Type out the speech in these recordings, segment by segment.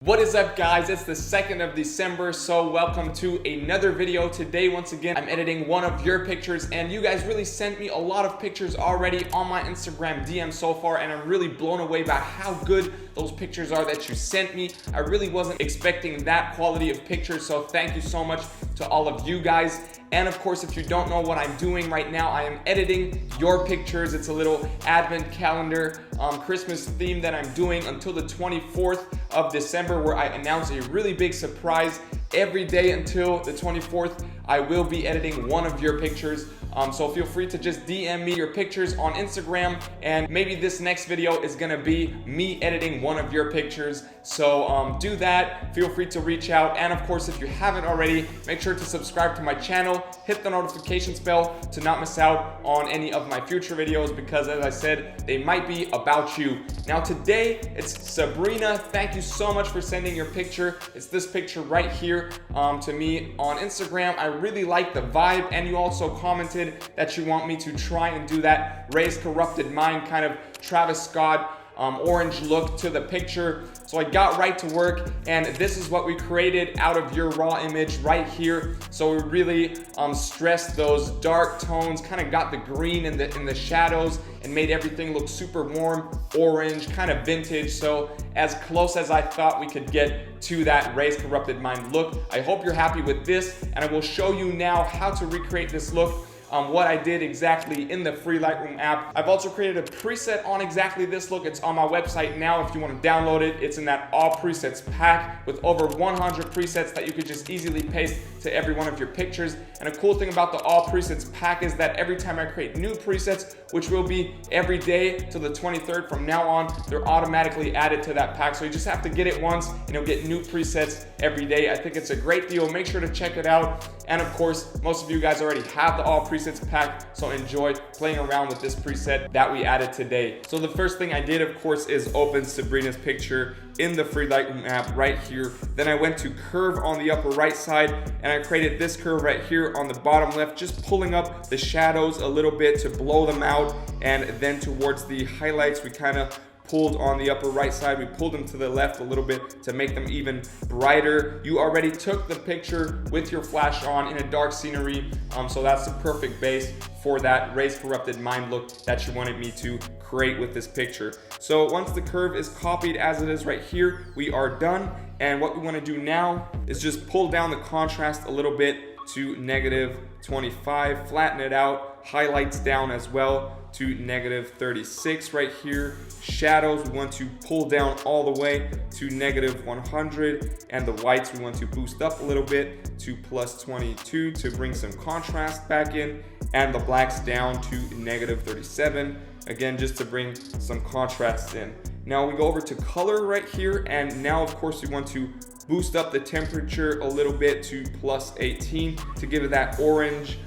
What is up, guys? It's the 2nd of December, so welcome to another video. Today, once again, I'm editing one of your pictures, and you guys really sent me a lot of pictures already on my Instagram DM so far, and I'm really blown away by how good those pictures are that you sent me. I really wasn't expecting that quality of pictures, so thank you so much to all of you guys. And of course, if you don't know what I'm doing right now, I am editing your pictures. It's a little advent calendar Christmas theme that I'm doing until the 24th of December, where I announce a really big surprise. Every day until the 24th, I will be editing one of your pictures. So feel free to just DM me your pictures on Instagram, and maybe this next video is gonna be me editing one of your pictures. So do that, feel free to reach out. And of course, if you haven't already, make sure to subscribe to my channel, hit the notifications bell to not miss out on any of my future videos, because as I said, they might be about you. Now today, it's Sabrina. Thank you so much for sending your picture. It's this picture right here to me on Instagram. I really like the vibe, and you also commented that you want me to try and do that Rayscorruptedmind kind of Travis Scott orange look to the picture. So I got right to work, and this is what we created out of your raw image right here. So we really stressed those dark tones, kind of got the green in the shadows, and made everything look super warm, orange, kind of vintage. So as close as I thought we could get to that Rayscorruptedmind look. I hope you're happy with this, and I will show you now how to recreate this look. What I did exactly in the free Lightroom app. I've also created a preset on exactly this look. It's on my website now if you want to download it. It's in that all presets pack with over 100 presets that you could just easily paste to every one of your pictures. And a cool thing about the all presets pack is that every time I create new presets, which will be every day till the 23rd from now on, they're automatically added to that pack. So you just have to get it once and you'll get new presets every day. I think it's a great deal. Make sure to check it out. And of course, most of you guys already have the all presets pack, so enjoy playing around with this preset that we added today. So the first thing I did, of course, is open Sabrina's picture in the free Lightroom app right here. Then I went to curve on the upper right side, and I created this curve right here on the bottom left, just pulling up the shadows a little bit to blow them out. And then towards the highlights, we kind of pulled on the upper right side. We pulled them to the left a little bit to make them even brighter. You already took the picture with your flash on in a dark scenery, so that's the perfect base for that Rayscorruptedmind look that you wanted me to create with this picture. So once the curve is copied as it is right here, we are done. And what we want to do now is just pull down the contrast a little bit to -25, flatten it out, highlights down as well to -36 right here. Shadows we want to pull down all the way to -100, and the whites we want to boost up a little bit to +22 to bring some contrast back in, and the blacks down to -37, again just to bring some contrast in. Now we go over to color right here, and now of course we want to boost up the temperature a little bit to +18 to give it that orange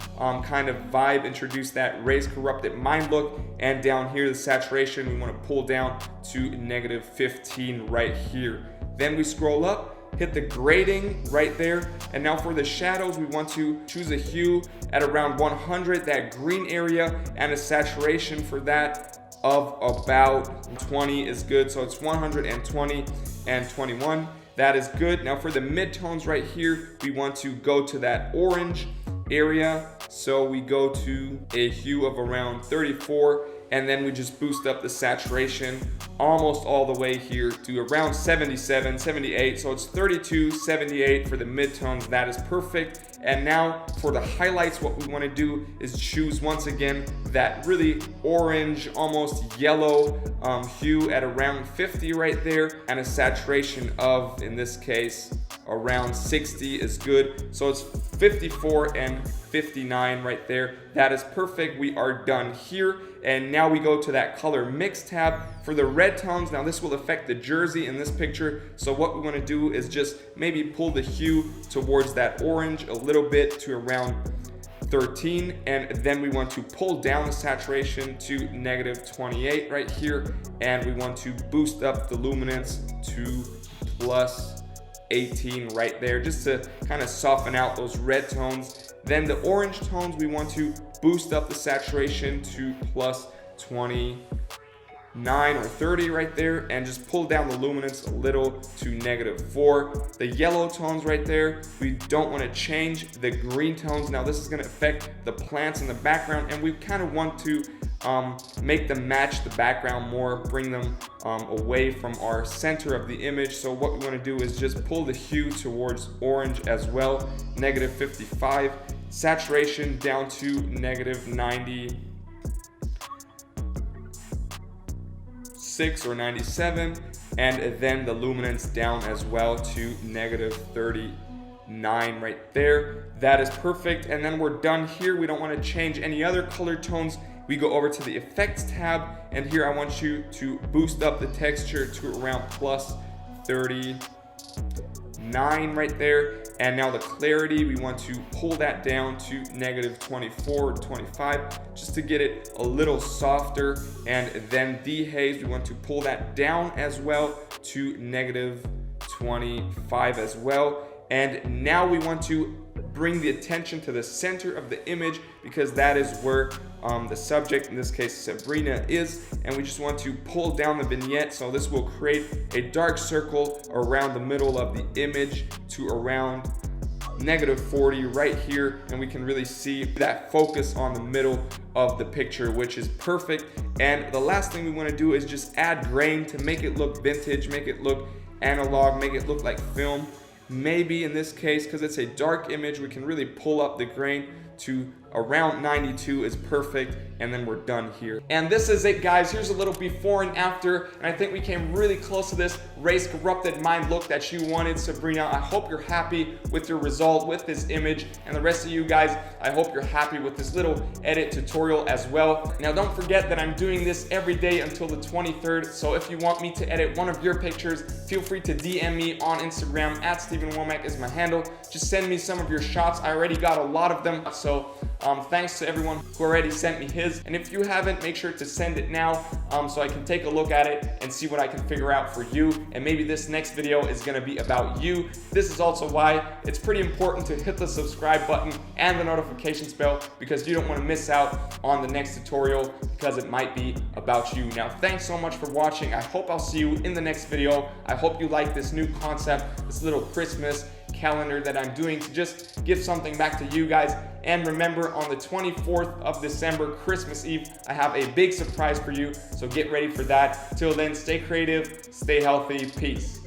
kind of vibe, introduce that Rayscorruptedmind look. And down here, the saturation, we want to pull down to -15 right here. Then we scroll up, hit the grading right there. And now for the shadows, we want to choose a hue at around 100, that green area, and a saturation for that of about 20 is good. So it's 120 and 21. That is good. Now for the midtones right here, we want to go to that orange area. So we go to a hue of around 34, and then we just boost up the saturation almost all the way here to around 77, 78. So it's 32, 78 for the midtones. That is perfect. And now for the highlights, what we want to do is choose once again that really orange, almost yellow hue at around 50 right there, and a saturation of, in this case, around 60 is good. So it's 54 and 59 right there. That is perfect. We are done here. And now we go to that color mix tab for the red tones. Now this will affect the jersey in this picture. So what we want to do is just maybe pull the hue towards that orange a little bit to around 13, and then we want to pull down the saturation to -28 right here, and we want to boost up the luminance to +18 right there, just to kind of soften out those red tones. Then the orange tones, we want to boost up the saturation to +20 9 or 30 right there, and just pull down the luminance a little to -4. The yellow tones right there, we don't want to change. The green tones, now this is going to affect the plants in the background, and we kind of want to make them match the background more, bring them away from our center of the image. So what we want to do is just pull the hue towards orange as well, -55. Saturation down to -96 or 97, and then the luminance down as well to -39 right there. That is perfect, and then we're done here. We don't want to change any other color tones. We go over to the effects tab, and here I want you to boost up the texture to around +39 right there. And now the clarity, we want to pull that down to -24 or 25 just to get it a little softer. And then dehaze, we want to pull that down as well to -25 as well. And now we want to bring the attention to the center of the image, because that is where the subject, in this case Sabrina, is, and we just want to pull down the vignette. So this will create a dark circle around the middle of the image to around -40 right here, and we can really see that focus on the middle of the picture, which is perfect. And the last thing we want to do is just add grain to make it look vintage, make it look analog, make it look like film. Maybe in this case, because it's a dark image, we can really pull up the grain to around 92 is perfect, and then we're done here. And this is it, guys. Here's a little before and after, and I think we came really close to this Rayscorruptedmind look that you wanted, Sabrina. I hope you're happy with your result with this image, and the rest of you guys, I hope you're happy with this little edit tutorial as well. Now don't forget that I'm doing this every day until the 23rd, so if you want me to edit one of your pictures, feel free to DM me on Instagram, @StephenWommack is my handle. Just send me some of your shots. I already got a lot of them, so thanks to everyone who already sent me his. And if you haven't, make sure to send it now so I can take a look at it and see what I can figure out for you. And maybe this next video is going to be about you. This is also why it's pretty important to hit the subscribe button and the notifications bell, because you don't want to miss out on the next tutorial, because it might be about you. Now, thanks so much for watching. I hope I'll see you in the next video. I hope you like this new concept, this little Christmas calendar that I'm doing to just give something back to you guys. And remember, on the 24th of December, Christmas Eve, I have a big surprise for you, so get ready for that. Till then, stay creative, stay healthy, peace.